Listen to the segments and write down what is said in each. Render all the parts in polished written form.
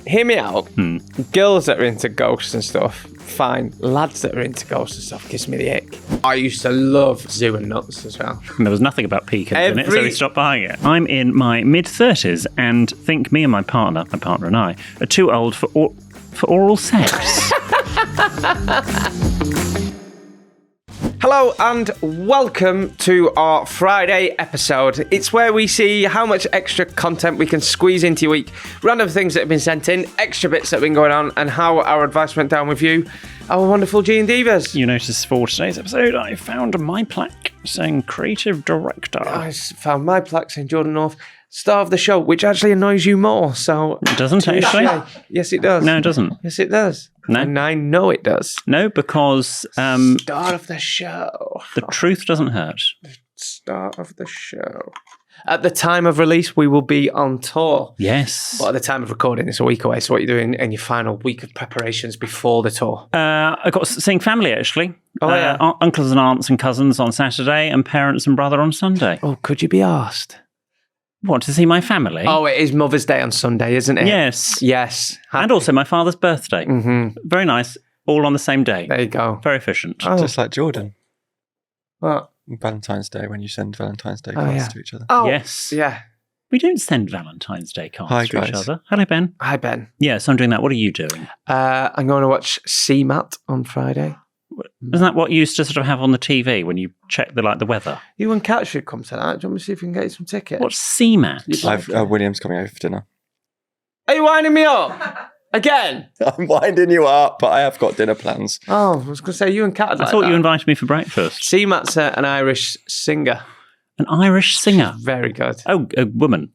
hear me out. Girls that are into ghosts and stuff, fine. Lads that are into ghosts and stuff gives me the ick. I used to love Zoo and Nuts as well. And there was nothing about pecans in it, so we stopped buying it. I'm in my mid-30s and think me and my partner and I, are too old for oral sex. Hello and welcome to our Friday episode. It's where we see how much extra content we can squeeze into your week, random things that have been sent in, extra bits that have been going on, and how our advice went down with you, our wonderful G and Divas. You notice for today's episode, I found my plaque saying creative director. I found my plaque saying Jordan North, star of the show, which actually annoys you more. So it doesn't actually? Yes, it does. No, it doesn't. Yes, it does. No. And I know it does. No, because star of the show. The truth doesn't hurt. Star of the show. At the time of release, we will be on tour. Yes. But at the time of recording, it's a week away. So what are you doing in your final week of preparations before the tour? I got seeing family, actually. Oh, yeah. Uncles and aunts and cousins on Saturday and parents and brother on Sunday. Oh, could you be asked? What, to see my family? Oh, it is Mother's Day on Sunday, isn't it? Yes. Yes. Happy. And also my father's birthday. Mm-hmm. Very nice. All on the same day. There you go. Very efficient. Oh. Just like Jordan. What? Valentine's Day, when you send Valentine's Day cards to each other. Oh, yes. Yeah. We don't send Valentine's Day cards to guys. each other. Hello, Ben. Hi, Ben. Yes, I'm doing that. What are you doing? I'm going to watch CMAT on Friday. Isn't that what you used to sort of have on the TV when you check the weather? You and Kat should come tonight. Do you want me to see if we can get you some tickets? What's CMAT? I've William's coming over for dinner. Are you winding me up? Again? I'm winding you up, but I have got dinner plans. Oh, I was going to say you and Kat. I thought you invited me for breakfast. CMAT's an Irish singer. An Irish singer? Very good. Oh, a woman.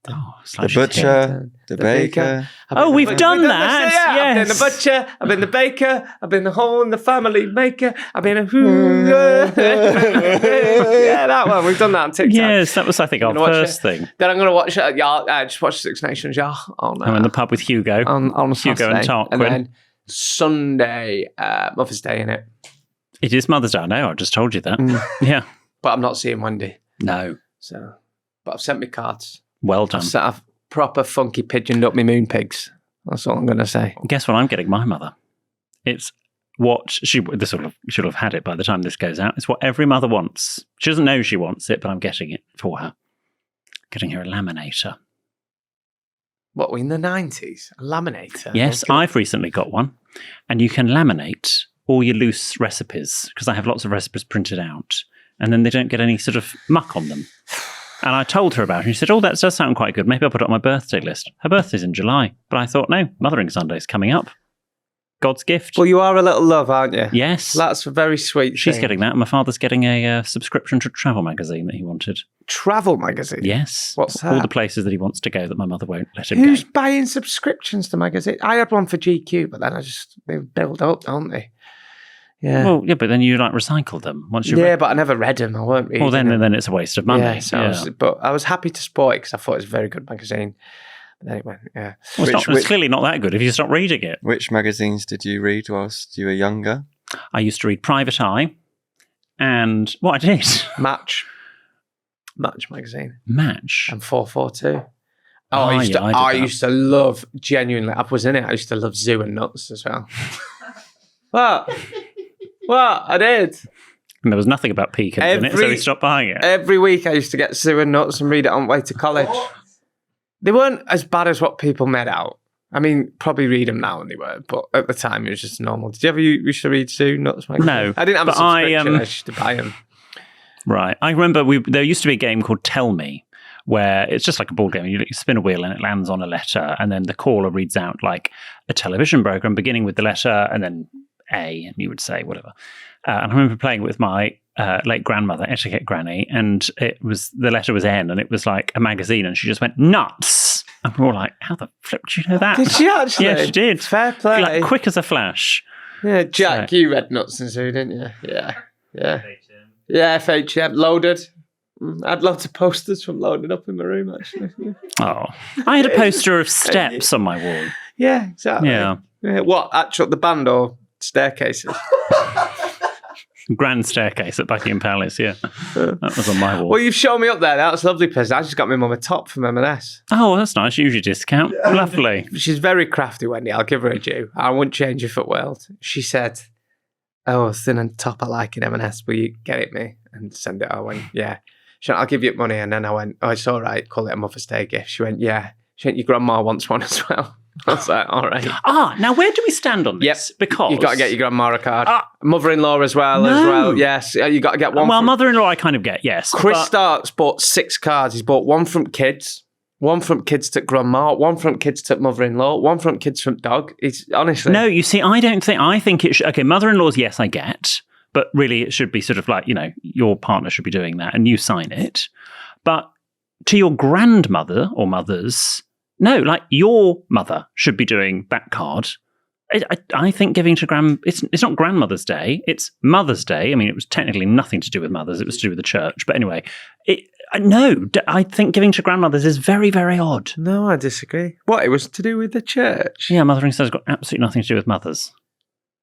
Oh, the butcher, the baker. Oh, we've done that. Yes. I've been the butcher, I've been the baker, I've been the whole the family maker, I've been a yeah, that one. We've done that on TikTok. Yes, that was, I think, our first thing. Then I'm going to watch just watch Six Nations, I'm in the pub with Hugo. On Hugo and Tarquin. And then Sunday, Mother's Day, innit? It is Mother's Day, I know. I just told you that. Yeah. But I'm not seeing Wendy. No. So, but I've sent me cards. Well done. I've proper funky pigeoned up my moon pigs. That's all I'm going to say. Guess what I'm getting my mother? It's what she'll have had it by the time this goes out. It's what every mother wants. She doesn't know she wants it, but I'm getting it for her. Getting her a laminator. What, in the 90s? A laminator? Yes, okay. I've recently got one. And you can laminate all your loose recipes, because I have lots of recipes printed out, and then they don't get any sort of muck on them. And I told her about it, and she said, oh, that does sound quite good. Maybe I'll put it on my birthday list. Her birthday's in July. But I thought, no, Mothering Sunday's coming up. God's gift. Well, you are a little love, aren't you? Yes. That's a very sweet She's thing. getting that, and my father's getting a subscription to a travel magazine that he wanted. Travel magazine? Yes. What's that? All the places that he wants to go that my mother won't let him Who's go. buying subscriptions to magazines? I had one for GQ, but then they build up, don't they? Yeah. Well, yeah, but then you recycle them once you. Yeah, but I never read them. I weren't reading. Well, then them. It's a waste of money. Yeah, so I was happy to support it because I thought it was a very good magazine. But anyway, yeah. Well, it's clearly not that good if you stop reading it. Which magazines did you read whilst you were younger? I used to read Private Eye, and what I did. Match magazine. Match. And 442. Oh, I used to love, genuinely, I was in it, I used to love Zoo and Nuts as well. What? I did. And there was nothing about pecans in it, so we stopped buying it. Every week I used to get Zoo and Nuts and read it on the way to college. They weren't as bad as what people made out. I mean, probably read them now and they were, but at the time it was just normal. Did you ever used to read Zoo Nuts magazine? No. I didn't have a subscription, I used to buy them. Right. I remember there used to be a game called Tell Me, where it's just like a board game. You spin a wheel and it lands on a letter, and then the caller reads out like a television program beginning with the letter and then A, and you would say whatever. And I remember playing with my late grandmother, etiquette granny, and the letter was N, and it was like a magazine, and she just went nuts. And we're all like, how the flip did you know that? Did she actually? Yeah, she did. Fair play. Like, quick as a flash. Yeah, Jack, you read Nuts and Zoo, didn't you? Yeah. Yeah, FHM, loaded. I had lots of posters from Loaded up in my room, actually. Oh, I had a poster of Steps on my wall. Yeah, exactly. Yeah. What, actual the band or staircases? Grand staircase at Buckingham Palace, yeah. That was on my wall. Well, you've shown me up there. That's lovely, Piz. I just got my mum a top from M&S. Oh, that's nice. Usually discount. Lovely. She's very crafty, Wendy. I'll give her a due. I wouldn't change her for world. She said, "Oh, thin and top I like in M&S. Will you get it me and send it?" I went, "Yeah." She went, "I'll give you money." And then I went, "Oh, it's all right. Call it a Mother's Day gift." She went, "Yeah." She went, "Your grandma wants one as well." I was like, "All right." Now where do we stand on this? Yep. Because you got to get your grandma a card. Mother-in-law as well. Yes, you got to get one. Well, mother-in-law I kind of get, yes. Chris Starks bought 6 cards. He's bought one from kids, one from kids to grandma, one from kids to mother-in-law, one from kids from dog. It's honestly... No, you see, I think it should... Okay, mother-in-laws, yes, I get. But really, it should be sort of like, your partner should be doing that and you sign it. But to your grandmother or mothers... No, like your mother should be doing that card. I think giving to it's not Grandmother's Day, it's Mother's Day. I mean, it was technically nothing to do with mothers, it was to do with the church. But anyway, I think giving to grandmothers is very, very odd. No, I disagree. What, it was to do with the church? Yeah, mothering has got absolutely nothing to do with mothers.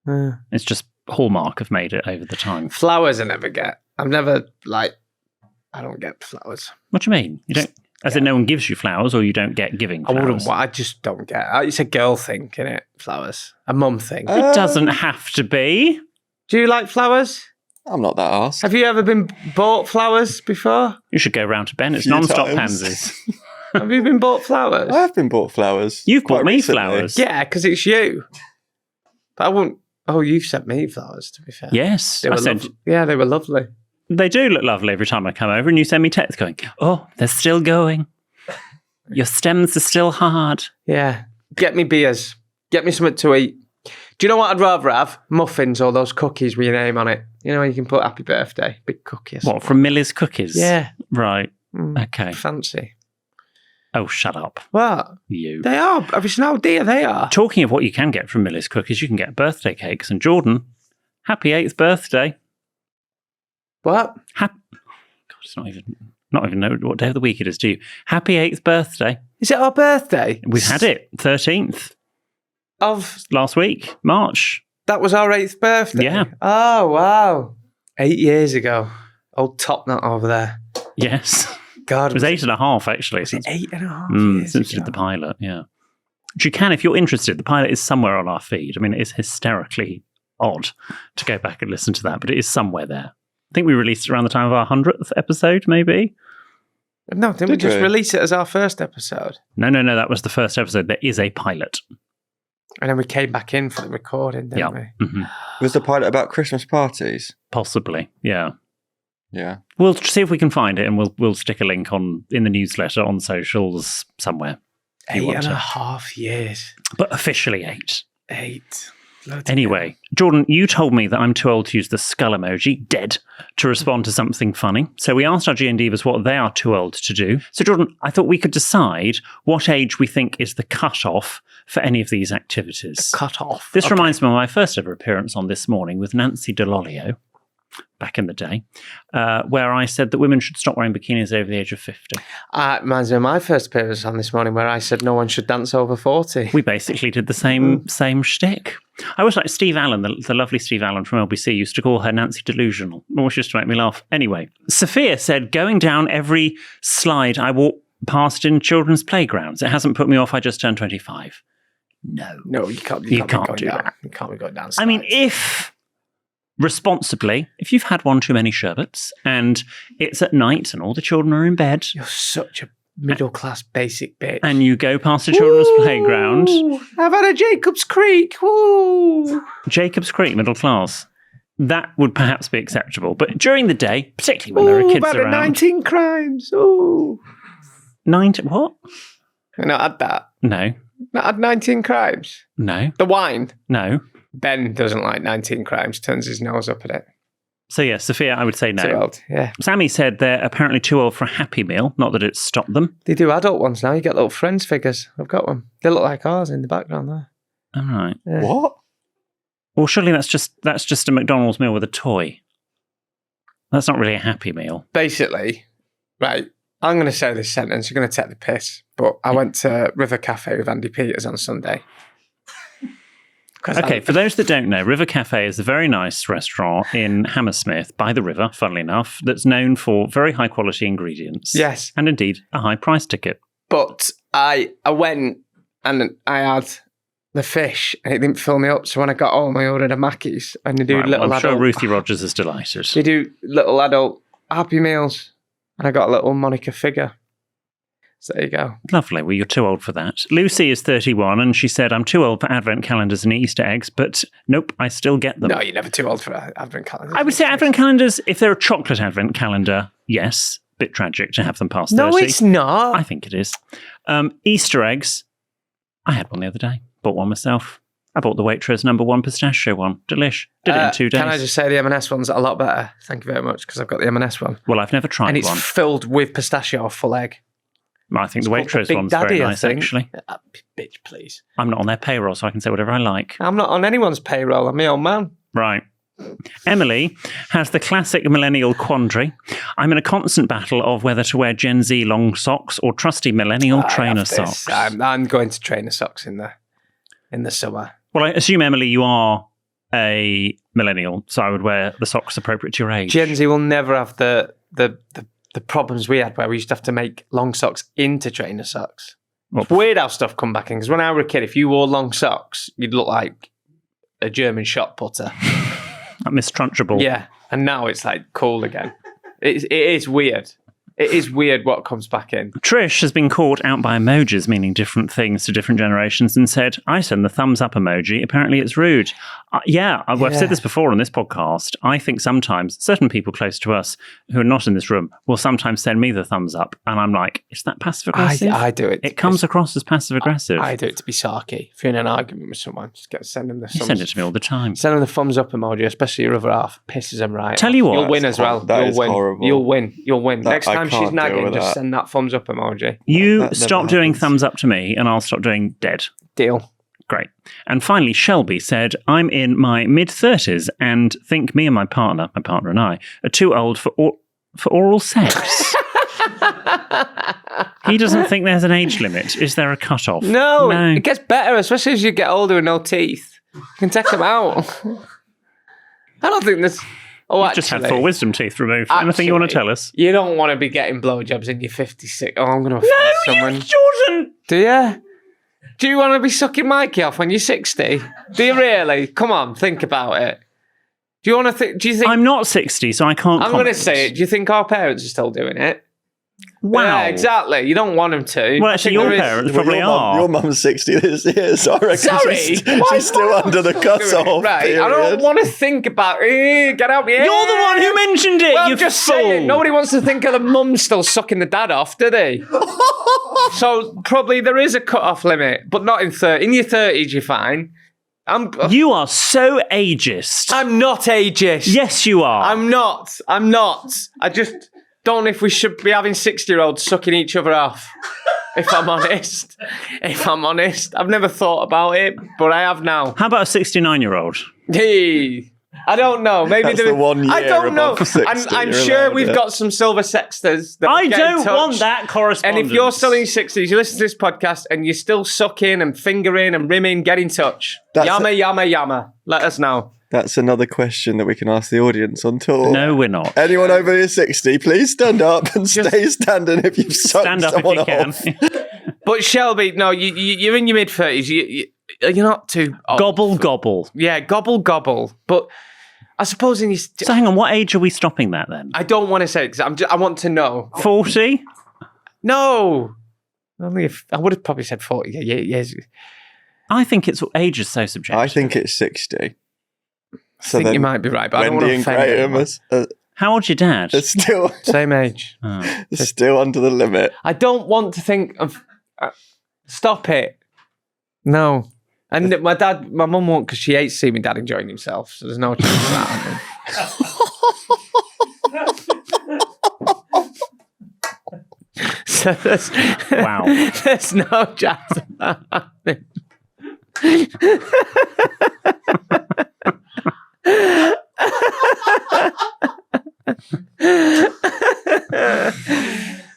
It's just Hallmark have made it over the time. Flowers I never get. I don't get flowers. What do you mean? You don't... As in no one gives you flowers or you don't get giving flowers? I just don't get it. It's a girl thing, isn't it? Flowers. A mum thing. It doesn't have to be. Do you like flowers? I'm not that arsed. Have you ever been bought flowers before? You should go round to Ben. It's non-stop pansies. Have you been bought flowers? I have been bought flowers. You've bought me recently. flowers. Yeah, because it's you. But I won't... Oh, you've sent me flowers, to be fair. Yes. They were lovely. They do look lovely every time I come over and you send me texts going, "Oh, they're still going. Your stems are still hard." Yeah. Get me beers. Get me something to eat. Do you know what I'd rather have? Muffins or those cookies with your name on it. You know, you can put happy birthday, big cookies. What, from Miller's Cookies? Yeah. Right. Okay. Fancy. Oh, shut up. What? You. They are. Have you seen how dear they are? Talking of what you can get from Miller's Cookies, you can get birthday cakes. And Jordan, happy 8th birthday. What? God, it's not even know what day of the week it is, do you? Happy 8th birthday. Is it our birthday? We've had it, 13th. Of last week, March. That was our 8th birthday? Yeah. Oh, wow. 8 years ago. Old top nut over there. Yes. God. It was 8.5, actually. Was it 8.5 years since we ago? did the pilot, yeah. Which you can, if you're interested, the pilot is somewhere on our feed. I mean, it is hysterically odd to go back and listen to that, but it is somewhere there. I think we released it around the time of our 100th episode, maybe. No, didn't we just release it as our first episode? No, that was the first episode. There is a pilot. And then we came back in for the recording, didn't we? Mm-hmm. Was the pilot about Christmas parties? Possibly, yeah. Yeah. We'll see if we can find it and we'll stick a link in the newsletter on socials somewhere. 8.5 years. But officially 8. 8. Anyway, Jordan, you told me that I'm too old to use the skull emoji, dead, to respond to something funny. So we asked our G&Divas what they are too old to do. So Jordan, I thought we could decide what age we think is the cut-off for any of these activities. Cut-off? This reminds me of my first ever appearance on This Morning with Nancy DeLolio, back in the day, where I said that women should stop wearing bikinis over the age of 50. It reminds me of my first appearance on This Morning where I said no one should dance over 40. We basically did the same shtick. I always like Steve Allen, the lovely Steve Allen from LBC, used to call her Nancy Delusional, always just to make me laugh. Anyway, Sophia said, going down every slide I walk past in children's playgrounds. It hasn't put me off, I just turned 25. No, you can't do that. You can't be going down slides. I mean, if responsibly, if you've had one too many sherbets and it's at night and all the children are in bed. You're such a middle-class basic bitch. And you go past a children's playground. I've had a Jacob's Creek. Woo! Jacob's Creek, middle class. That would perhaps be acceptable. But during the day, particularly when there are kids about around. 19 crimes. Ooh. 19, what? I've not had that. No. Not had 19 crimes. No. The wine. No. Ben doesn't like 19 crimes, turns his nose up at it. So yeah, Sophia, I would say no. Too old, yeah. Sammy said they're apparently too old for a Happy Meal, not that it's stopped them. They do adult ones now. You get little Friends figures. I've got one. They look like ours in the background there. All right. Yeah. What? Well, surely that's just a McDonald's meal with a toy. That's not really a Happy Meal. Basically, right, I'm going to say this sentence. You're going to take the piss. But I went to River Cafe with Andy Peters on Sunday. Okay, for those that don't know, River Cafe is a very nice restaurant in Hammersmith by the river, funnily enough, that's known for very high quality ingredients. Yes. And indeed, a high price ticket. But I went and I had the fish and it didn't fill me up. So when I got home, I ordered a Mackey's and they do Right, little well, I'm adult... sure Ruthie Rogers is delighted. They do little adult Happy Meals. And I got a little Monica figure. So there you go. Lovely. Well, you're too old for that. Lucy is 31 and she said, I'm too old for advent calendars and Easter eggs, but nope, I still get them. No, you're never too old for advent calendars. I would say advent calendars, if they're a chocolate advent calendar, yes. Bit tragic to have them past 30. No, it's not. I think it is. Easter eggs. I had one the other day. Bought one myself. I bought the Waitrose #1 pistachio one. Delish. Did it in 2 days. Can I just say the M&S one's a lot better? Thank you very much, because I've got the M&S one. Well, I've never tried And it's one. filled with pistachio or full egg. I think the It's called Waitrose Big one's Daddy, very I nice, think. actually. Bitch, please. I'm not on their payroll, so I can say whatever I like. I'm not on anyone's payroll. I'm my own man. Right. Emily has the classic millennial quandary. I'm in a constant battle of whether to wear Gen Z long socks or trusty millennial trainer socks. I'm going to trainer socks in the summer. Well, I assume, Emily, you are a millennial, so I would wear the socks appropriate to your age. Gen Z will never have the problems we had where we used to have to make long socks into trainer socks. Well, It's weird how stuff come back in, because when I was a kid, if you wore long socks, you'd look like a German shot putter. Miss Trunchable. Yeah, and now it's like cool again. It is weird. It is weird what comes back in. Trish has been caught out by emojis meaning different things to different generations and said, I send the thumbs up emoji. Apparently it's rude. I've said this before on this podcast. I think sometimes certain people close to us who are not in this room will sometimes send me the thumbs up. And I'm like, is that passive aggressive? I do it. It comes across as passive aggressive. I do it to be sarky. If you're in an argument with someone, just send them the thumbs. You send it to me all the time. Send them the thumbs up emoji, especially your other half. Pisses them right. Tell you what. You'll win as well. That You'll is win. horrible. You'll win. You'll win. That- Next I time she's can't deal nagging, with just that. send that thumbs up emoji. You That never stop doing happens. thumbs up to me and I'll stop doing dead. Deal. Great. And finally, Shelby said, I'm in my mid-30s and think me and my partner and I, are too old for oral sex. He doesn't think there's an age limit. Is there a cut-off? No, it gets better, especially as you get older with no teeth. You can take them out. I don't think there's... Oh, You've just had 4 wisdom teeth removed. Anything you want to tell us? You don't want to be getting blowjobs in your 56. Oh, I'm going to offend someone. you shouldn't. Do you? Do you want to be sucking Mikey off when you're 60? Do you really? Come on, think about it. Do you want to think? Do you think? I'm not 60, so I can't I'm going to say it. Do you think our parents are still doing it? Wow. Yeah, exactly. You don't want them to. Well, I actually, think your there is- parents probably are. Your mum's 60 this year, so I reckon Sorry, she's why still not? under the cut-off. Right, period. I don't want to think about get out my head. You're the one who mentioned it, Well, you I'm just fool. saying, nobody wants to think of the mum still sucking the dad off, do they? So probably there is a cut-off limit, but not in 30. In your 30s, you're fine. You are so ageist. I'm not ageist. Yes, you are. I'm not. I just don't know if we should be having 60-year-olds sucking each other off. If I'm honest. I've never thought about it, but I have now. How about a 69-year-old? Hey, I don't know. Maybe That's the 1 year I don't know. above 60, I'm you're sure allowed we've it. got some silver sexters. That I get in don't touch. want that And correspondence. if you're still in your 60s, you listen to this podcast and you're still sucking and fingering and rimming, get in touch. Yama. Let us know. That's another question that we can ask the audience on tour. No, we're not. Anyone over your 60, please stand up and stay standing if you've sucked Stand up if someone you can. off. But Shelby, no, you're in your mid-30s. You're not too old. Gobble. Yeah, gobble. But I suppose in your... So hang on, what age are we stopping that then? I don't want to say it because I want to know. 40? No. Only if I would have probably said 40 years. I think age is so subjective. I think it's 60. I think you might be right, but I don't want Wendy to and offend Graham anyone. How old's your dad? are still, Same age. Oh. still under the limit. I don't want to think of... stop it. No. And my mum won't because she hates seeing my dad enjoying himself, so there's no chance of that happening. So Wow. There's no chance of that happening.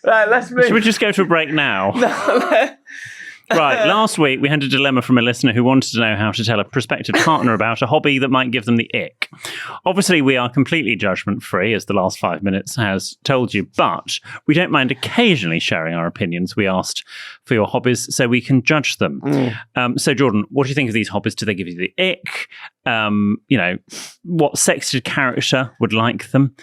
Right, let's move. Should we just go to a break now? Right, last week we had a dilemma from a listener who wanted to know how to tell a prospective partner about a hobby that might give them the ick. Obviously, we are completely judgment-free, as the last 5 minutes has told you, but we don't mind occasionally sharing our opinions. We asked for your hobbies so we can judge them. So, Jordan, what do you think of these hobbies? Do they give you the ick? What sexted character would like them?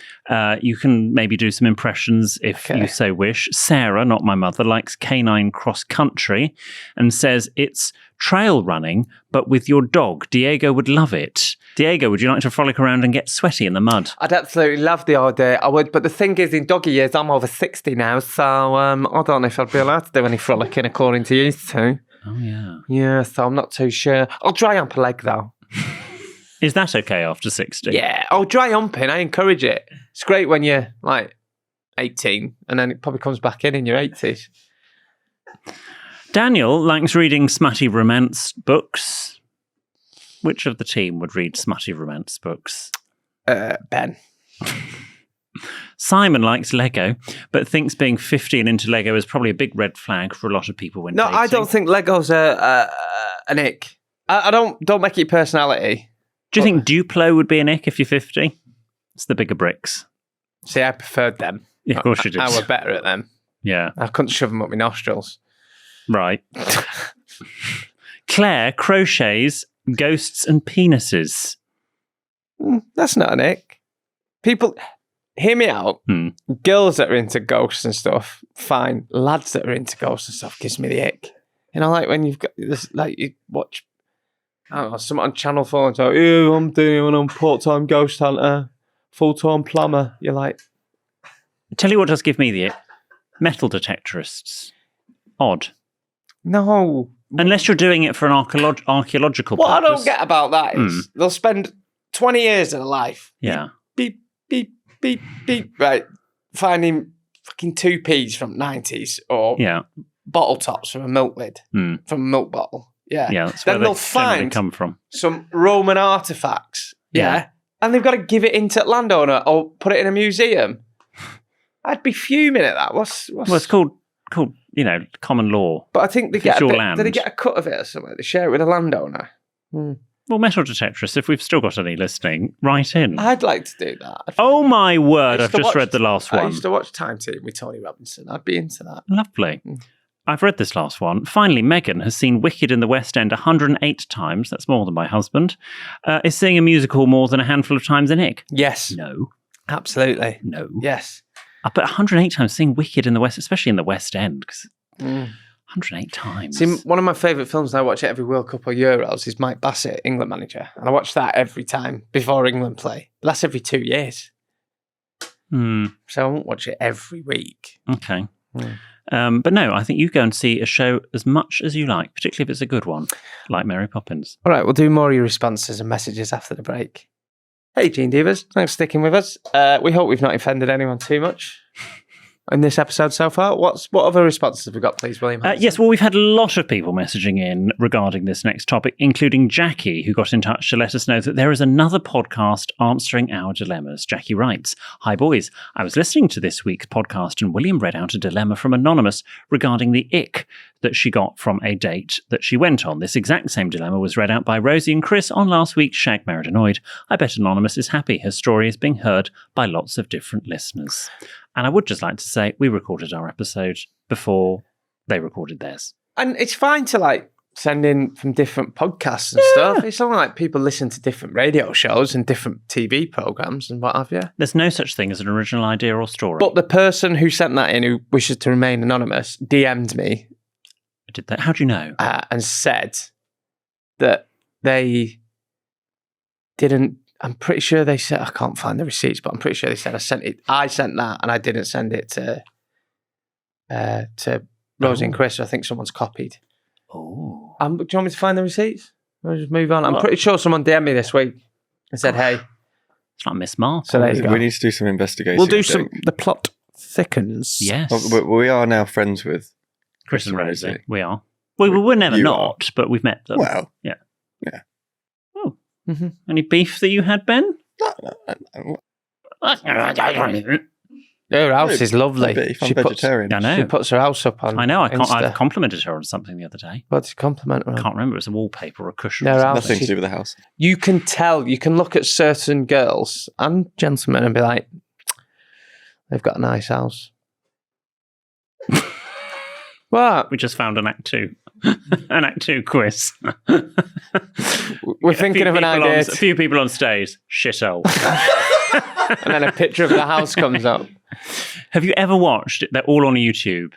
You can maybe do some impressions if you so wish. Sarah, not my mother, likes canine cross-country and says it's trail running, but with your dog. Diego would love it. Diego, would you like to frolic around and get sweaty in the mud? I'd absolutely love the idea. I would, but the thing is, in doggy years, I'm over 60 now, so I don't know if I'd be allowed to do any frolicking according to you two. Oh, yeah. Yeah, so I'm not too sure. I'll dry hump a leg, though. Is that okay after 60? Yeah, dry humping, I encourage it. It's great when you're, 18, and then it probably comes back in your 80s. Daniel likes reading smutty romance books. Which of the team would read smutty romance books? Ben. Simon likes Lego, but thinks being 50 and into Lego is probably a big red flag for a lot of people when dating. I don't think Lego's an ick. I don't make it personality. Do you think Duplo would be an ick if you're 50? It's the bigger bricks. See, I preferred them. Yeah, of course you did. I were better at them. Yeah. I couldn't shove them up my nostrils. Right. Claire crochets ghosts and penises. That's not an ick. People, hear me out. Girls that are into ghosts and stuff, fine. Lads that are into ghosts and stuff gives me the ick. Like when you've got this, you watch, I don't know, something on Channel 4 and say, "Yeah, I'm part-time ghost hunter, full-time plumber." You're like, Tell you what does give me the ick. Metal detectorists. Odd. no. Unless you're doing it for an archaeological What I purpose. don't get about that is they'll spend 20 years of their life. Yeah. Beep, beep, beep, beep. Right. Finding fucking 2p's from 90s or bottle tops from a milk lid, from a milk bottle. Yeah. Yeah, that's then where they'll they generally find come from. some Roman artifacts. Yeah. And they've got to give it into landowner or put it in a museum. I'd be fuming at that. Well, it's called common law. But I think they It's get your a bit, land. do they get a cut of it or something? They share it with a landowner. Well, metal detectorists, if we've still got any listening, write in. I'd like to do that. Oh my word, I I've used to just watch- read the last one. I used to watch Time Team with Tony Robinson. I'd be into that. Lovely. I've read this last one. Finally, Megan has seen Wicked in the West End 108 times. That's more than my husband. Is seeing a musical more than a handful of times an ick? Yes. No. Absolutely. No. Yes. But 108 times seeing Wicked in the West, especially in the West End, because 108 times. See, one of my favourite films, and I watch it every World Cup or Euros, is Mike Bassett, England manager. And I watch that every time before England play. But that's every 2 years. So I won't watch it every week. Okay. But no, I think you go and see a show as much as you like, particularly if it's a good one, like Mary Poppins. All right, we'll do more of your responses and messages after the break. Hey, Gene Divas. Thanks for sticking with us. We hope we've not offended anyone too much in this episode so far. What other responses have we got, please, William? Yes, well, we've had a lot of people messaging in regarding this next topic, including Jackie, who got in touch to let us know that there is another podcast answering our dilemmas. Jackie writes, "Hi, boys. I was listening to this week's podcast and William read out a dilemma from Anonymous regarding the ick that she got from a date that she went on. This exact same dilemma was read out by Rosie and Chris on last week's Shag Married Annoyed. I bet Anonymous is happy her story is being heard by lots of different listeners." And I would just like to say we recorded our episode before they recorded theirs. And it's fine to send in from different podcasts and stuff. It's not like people listen to different radio shows and different TV programs and what have you. There's no such thing as an original idea or story. But the person who sent that in, who wishes to remain anonymous, DM'd me. Did that? How do you know? And said that they didn't. I'm pretty sure they said, I can't find the receipts, but I'm pretty sure they said I sent that and I didn't send it to Rosie and Chris. So I think someone's copied. Oh. Do you want me to find the receipts? I'll just move on. I'm pretty sure someone DM'd me this week and said, hey. It's like Miss Marple. So there you go. We need to do some investigation. We'll do some. The plot thickens. Yes. We are now friends with Chris and Rosie. We are. We're never You not, but we've met them. Well, yeah. Oh. Mm-hmm. Any beef that you had, Ben? no. Her house is lovely. Beef. I'm vegetarian. I know. She puts her house up on I know. I Insta. complimented her on something the other day. What did you compliment her on? I can't remember. It was a wallpaper or a cushion. Their or house. Nothing to do with the house. You can tell, you can look at certain girls and gentlemen and be like, they've got a nice house. What? We just found an Act 2. An Act 2 quiz. We're thinking of an idea. A few people on stage. Shithole. And then a picture of the house comes up. Have you ever watched, they're all on YouTube,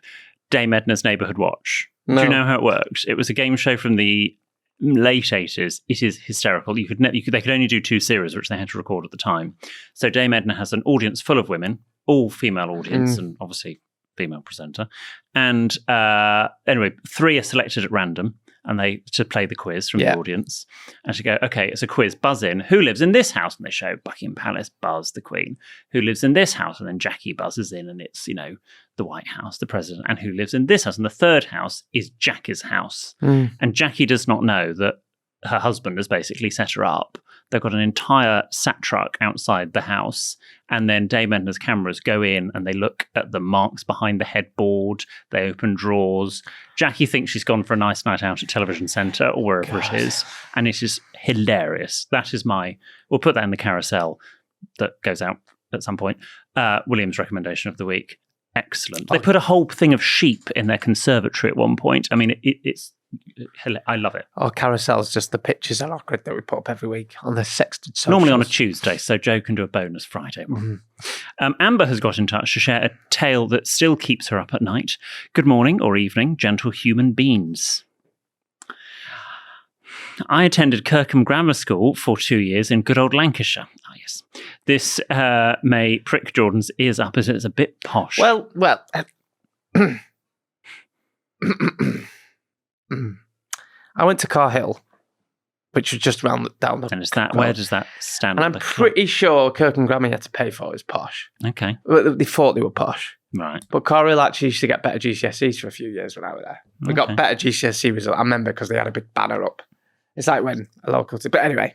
Dame Edna's Neighbourhood Watch? No. Do you know how it works? It was a game show from the late 80s. It is hysterical. They could only do 2 series, which they had to record at the time. So Dame Edna has an audience full of women, all female audience, and obviously female presenter. And anyway, 3 are selected at random, and they to play the quiz from the audience. And she go, okay, it's a quiz. Buzz in. Who lives in this house? And they show Buckingham Palace, Buzz, the Queen. Who lives in this house? And then Jackie buzzes in, and it's, the White House, the president. And who lives in this house? And the third house is Jackie's house. And Jackie does not know that her husband has basically set her up. They've got an entire sat truck outside the house, and then Dame Edna's cameras go in and they look at the marks behind the headboard. They open drawers. Jackie thinks she's gone for a nice night out at Television Centre or wherever it is, and it is hilarious. That is we'll put that in the carousel that goes out at some point. William's recommendation of the week. Excellent. They put a whole thing of sheep in their conservatory at one point. I mean, it's I love it. Our carousel's just the pictures on our grid that we put up every week on the Sexted socials. Normally on a Tuesday, so Joe can do a bonus Friday one. Amber has got in touch to share a tale that still keeps her up at night. Good morning or evening, gentle human beings. I attended Kirkham Grammar School for 2 years in good old Lancashire. Ah, yes. This may prick Jordan's ears up as it's a bit posh. Well. I went to Car Hill, which was just down the. And is that where does that stand? And I'm pretty sure Kirkham Grammar had to pay for it was posh. Okay, well, they thought they were posh, right? But Car Hill actually used to get better GCSEs for a few years when I was there. We got better GCSE results. I remember because they had a big banner up. It's like when a local. But anyway.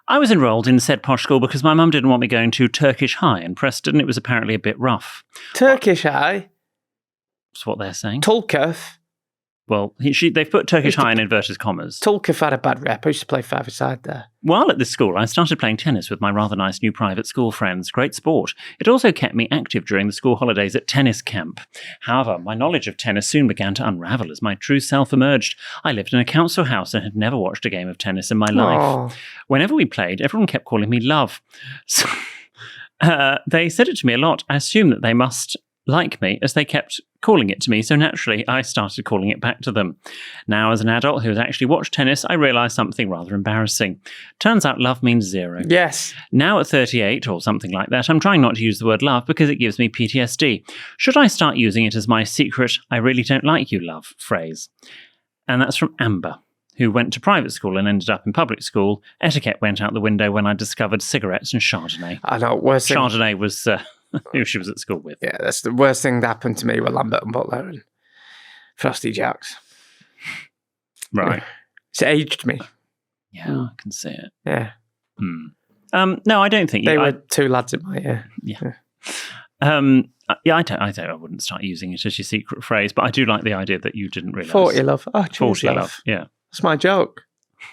I was enrolled in said posh school because my mum didn't want me going to Turkish High in Preston. It was apparently a bit rough. Turkish High? That's what they're saying. Tulketh. Well, they've put Turkish High in inverted commas. Tulketh had a bad rep. I used to play five-a-side there. While at this school, I started playing tennis with my rather nice new private school friends. Great sport. It also kept me active during the school holidays at tennis camp. However, my knowledge of tennis soon began to unravel as my true self emerged. I lived in a council house and had never watched a game of tennis in my life. Whenever we played, everyone kept calling me love. So, they said it to me a lot. I assume that they must like me, as they kept calling it to me, so naturally I started calling it back to them. Now, as an adult who has actually watched tennis, I realised something rather embarrassing. Turns out love means 0. Yes. Now at 38 or something like that, I'm trying not to use the word love because it gives me PTSD. Should I start using it as my secret, I really don't like you love phrase? And that's from Amber, who went to private school and ended up in public school. Etiquette went out the window when I discovered cigarettes and Chardonnay. I know. Chardonnay was who she was at school with. Yeah, that's the worst thing that happened to me with Lambert and Butler and Frosty Jacks. Right. It's aged me. Yeah, I can see it. Yeah. No, I don't think they were 2 lads in my year. Yeah. I wouldn't start using it as your secret phrase, but I do like the idea that you didn't realise. 40 love. Oh, 40 love. Yeah. That's my joke.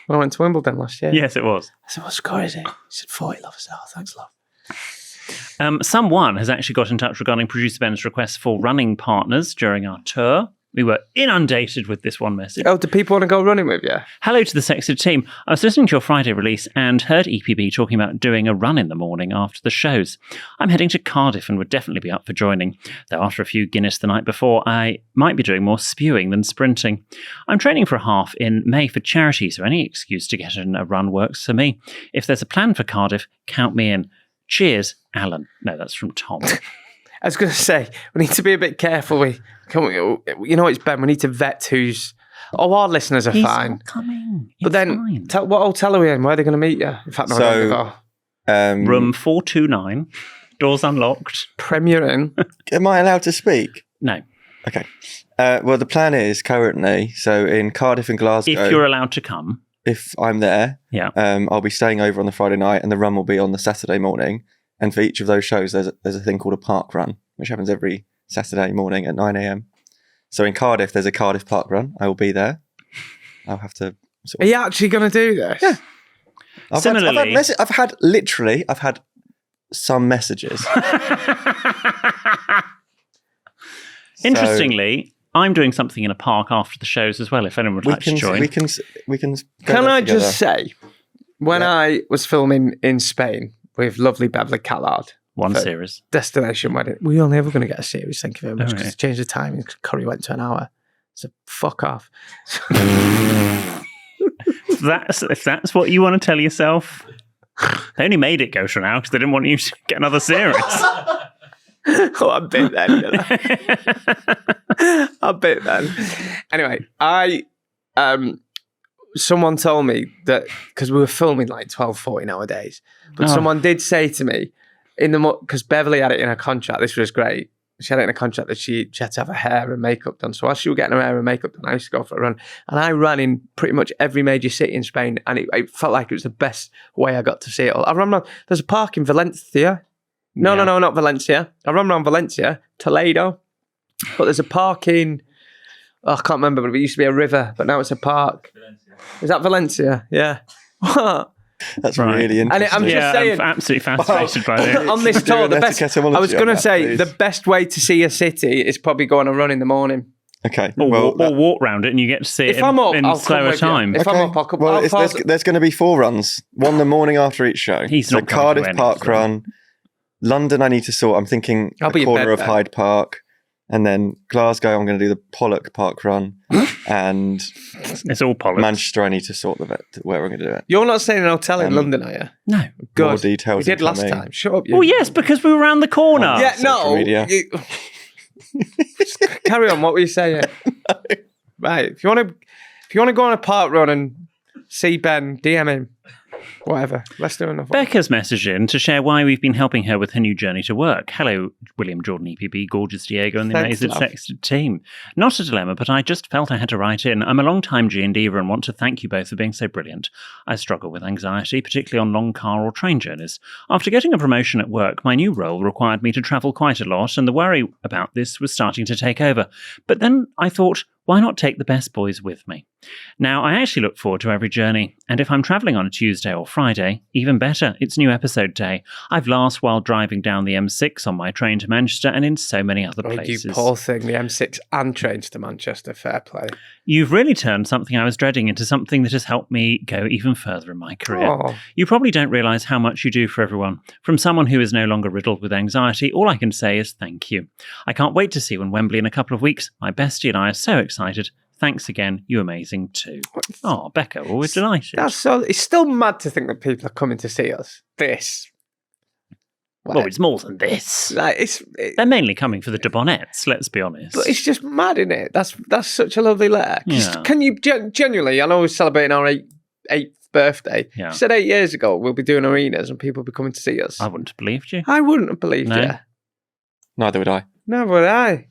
When I went to Wimbledon last year. Yes, it was. I said, what score is it? He said 40 love. I said, oh, thanks, love. Someone has actually got in touch regarding producer Ben's request for running partners during our tour. We were inundated with this one message. Oh, do people want to go running with you? Hello to the Sexted team. I was listening to your Friday release and heard EPB talking about doing a run in the morning after the shows. I'm heading to Cardiff and would definitely be up for joining. Though after a few Guinness the night before, I might be doing more spewing than sprinting. I'm training for a half in May for charity, so any excuse to get in a run works for me. If there's a plan for Cardiff, count me in. Cheers, Alan. No, that's from Tom. I was going to say, we need to be a bit careful. You know, it's Ben. We need to vet who's. Oh, our listeners are He's fine. Not coming. It's but then, fine. what hotel are we in? Where are they going to meet you? In fact, no, So, room 429. Doors unlocked. Premier Inn. Am I allowed to speak? No. Okay. Well, the plan is currently, so in Cardiff and Glasgow. If you're allowed to come. If I'm there, yeah. I'll be staying over on the Friday night and the run will be on the Saturday morning. And for each of those shows, there's a thing called a park run, which happens every Saturday morning at 9 a.m. So in Cardiff, there's a Cardiff park run. I will be there. I'll have to. Are you actually going to do this? Yeah. Similarly, I've had some messages. Interestingly, I'm doing something in a park after the shows as well. If anyone would like to join, we can. Can I just say, when I was filming in Spain with lovely Beverly Callard, one series Destination Wedding, we only ever going to get a series. Thank you very much. Because right. it changed the time and Curry went to an hour. So fuck off. if that's what you want to tell yourself, they only made it go to an hour because they didn't want you to get another series. Oh, I bit then. I bit then. Anyway, someone told me that because we were filming like 12, 14-hour days, but someone did say to me because Beverly had it in her contract. This was great. She had it in a contract that she had to have her hair and makeup done. So while she was getting her hair and makeup done, I used to go for a run. And I ran in pretty much every major city in Spain. And it felt like it was the best way I got to see it all. I ran around. There's a park in Valencia. No, not Valencia. I ran around Valencia, Toledo. But there's a park in, I can't remember, but it used to be a river. But now it's a park. Valencia. Is that Valencia? Yeah. What? That's really interesting. And I'm just saying, I'm absolutely fascinated by it. On this tour, I was going to say, the best way to see a city is probably go on a run in the morning. Okay. Or walk around it and you get to see it in slower time. If I'm up, I'll come. Well, there's going to be 4 runs. One the morning after each show. He's not Cardiff Park Run. London, I need to sort. I'm thinking the corner of Hyde Park. And then Glasgow, I'm going to do the Pollock Park Run. And it's all Pollock. Manchester, I need to sort where we're going to do it. You're not staying in a hotel in London, are you? No. Good. More details. We did last time. Shut up. Well, yes, because we were around the corner. Yeah, no. Carry on. What were you saying? No. Right. If you want to go on a park run and see Ben, DM him. Whatever. Let's do another. Becca's messaged in to share why we've been helping her with her new journey to work. Hello, William, Jordan, EPB, Gorgeous Diego, and the amazing Sexted team. Not a dilemma, but I just felt I had to write in. I'm a long-time G&Diva and want to thank you both for being so brilliant. I struggle with anxiety, particularly on long car or train journeys. After getting a promotion at work, my new role required me to travel quite a lot, and the worry about this was starting to take over. But then I thought, why not take the best boys with me? Now, I actually look forward to every journey, and if I'm travelling on a Tuesday or Friday, even better, it's new episode day. I've laughed while driving down the M6 on my train to Manchester and in so many other places. You poor thing, the M6 and trains to Manchester, fair play. You've really turned something I was dreading into something that has helped me go even further in my career. Aww. You probably don't realise how much you do for everyone. From someone who is no longer riddled with anxiety, all I can say is thank you. I can't wait to see you in Wembley in a couple of weeks. My bestie and I are so excited. Thanks again. You're amazing too. Oh, Becca, we're delighted. It's still mad to think that people are coming to see us. Well, it's more than this. Like, they're mainly coming for the de Bonnets, let's be honest. But it's just mad, isn't it? That's such a lovely letter. Yeah. Can you genuinely, I know we're celebrating our 8th birthday. Yeah. You said 8 years ago we'll be doing arenas and people will be coming to see us. I wouldn't have believed you. I wouldn't have believed you. Neither would I. Never would I.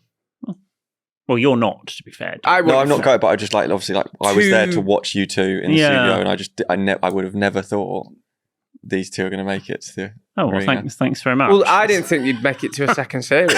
Well, you're not, to be fair. No, I'm not going, but I just obviously I was there to watch you two in the studio, and I would have never thought these two are going to make it to the arena. Thanks very much. Well, I didn't think you'd make it to a second series.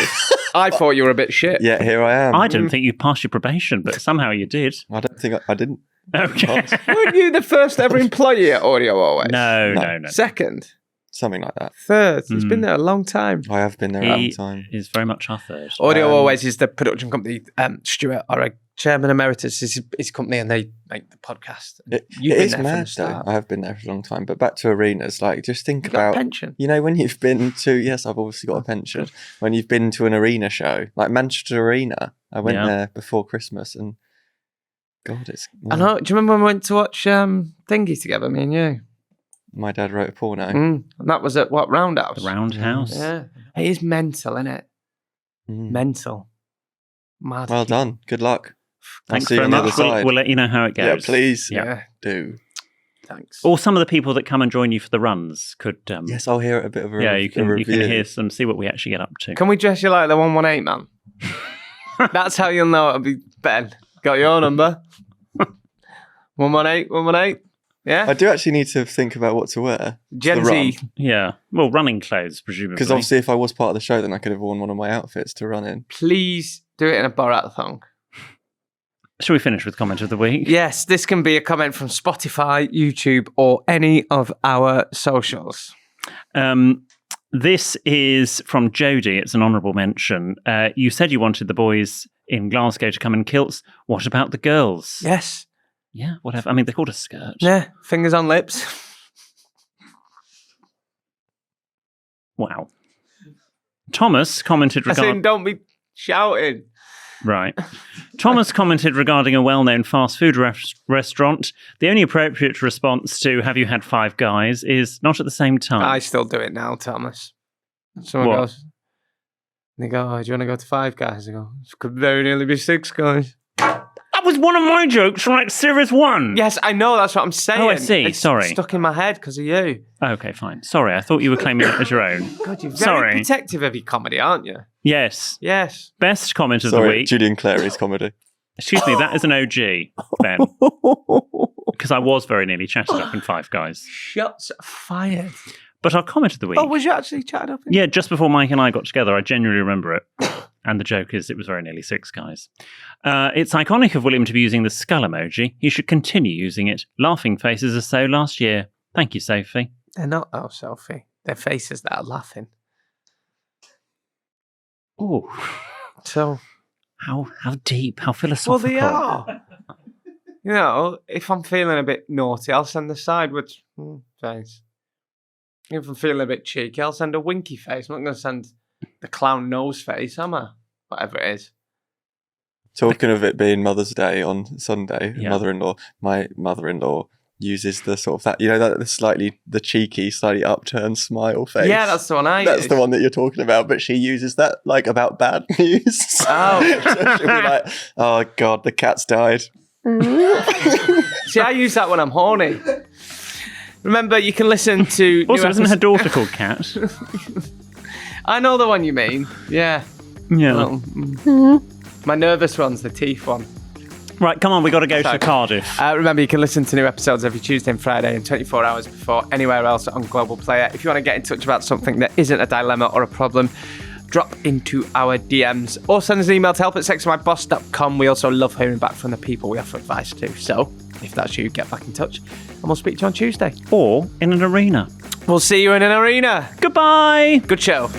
I thought you were a bit shit. Yeah, here I am. I didn't think you'd pass your probation, but somehow you did. I don't think I didn't. Okay. Weren't you the first ever employee at Audio Always? No. Second? Something like that. Third. He's been there a long time. I have been there a long time. Is very much our third. Audio Always is the production company. Stuart, our chairman emeritus, is his company, and they make the podcast. It is mad, though. I have been there for a long time. But back to arenas, just think about... a pension? When you've been to... Yes, I've obviously got a pension. When you've been to an arena show, like Manchester Arena, I went there before Christmas, and God, it's... I know. Do you remember when we went to watch Thingy together, me and you? My dad wrote a porno. And that was at what, Roundhouse? The Roundhouse. Yeah. It is mental, isn't it? Mental. Mad. Well done. Good luck. Thanks very much. We'll let you know how it goes. Yeah, please. Yeah. Do. Thanks. Or some of the people that come and join you for the runs could... yes, I'll hear a bit of a you can review. hear some, see what we actually get up to. Can we dress you like the 118 man? That's how you'll know it'll be Ben. Got your number? 118, 118. Yeah? I do actually need to think about what to wear. Gen to run. Z. Yeah. Well, running clothes, presumably. Because obviously if I was part of the show, then I could have worn one of my outfits to run in. Please do it in a Borat thong. Shall we finish with comment of the week? Yes, this can be a comment from Spotify, YouTube, or any of our socials. This is from Jodie. It's an honourable mention. You said you wanted the boys in Glasgow to come in kilts. What about the girls? Yes. Yeah, whatever. I mean, they're called a skirt. Yeah, fingers on lips. Wow. Thomas commented regarding... don't be shouting. Right. Thomas commented regarding a well-known fast food restaurant. The only appropriate response to "Have you had Five Guys?" is not at the same time. I still do it now, Thomas. Someone goes, they go, "Oh, do you want to go to Five Guys?" I go, "It could very nearly be Six Guys." That was one of my jokes from like Series 1. Yes, I know, that's what I'm saying. Oh, I see. It's Sorry. stuck in my head because of you. Okay, fine. Sorry, I thought you were claiming it as your own. God, you're very Sorry. protective of your comedy, aren't you? Yes. Yes. Best comment of the Sorry, week. Julian Clary's comedy. Excuse me, that is an OG, Ben. Because I was very nearly chatted up in Five Guys. Shots fired. But our comment of the week... Oh, was you actually chatted up? Yeah, just before Mike and I got together, I genuinely remember it. And the joke is it was very nearly Six Guys. It's iconic of William to be using the skull emoji. He should continue using it. Laughing faces are so last year. Thank you, Sophie. They're not, though, Sophie. They're faces that are laughing. Oh, So... how deep, how philosophical. Well, they are. You know, if I'm feeling a bit naughty, I'll send the sideways face. If I'm feeling a bit cheeky, I'll send a winky face. I'm not going to send the clown nose face, am I? Whatever it is. Talking of it being Mother's Day on Sunday, Yeah. my mother-in-law uses the sort of that, the cheeky, slightly upturned smile face. Yeah, that's the one I That's use. the one that you're talking about, but she uses that like about bad news. Oh. So she'll be like, "Oh God, the cat's died." See, I use that when I'm horny. Remember, you can listen to... Also, new isn't her episodes- daughter called Cat? I know the one you mean. Yeah. Yeah. Well, my nervous one's the teeth one. Right, come on, we got to go to Cardiff. Remember, you can listen to new episodes every Tuesday and Friday and 24 hours before anywhere else on Global Player. If you want to get in touch about something that isn't a dilemma or a problem, drop into our DMs or send us an email to help@sexmyboss.com. We also love hearing back from the people we offer advice to. So, if that's you, get back in touch and we'll speak to you on Tuesday. Or in an arena. We'll see you in an arena. Goodbye! Good show.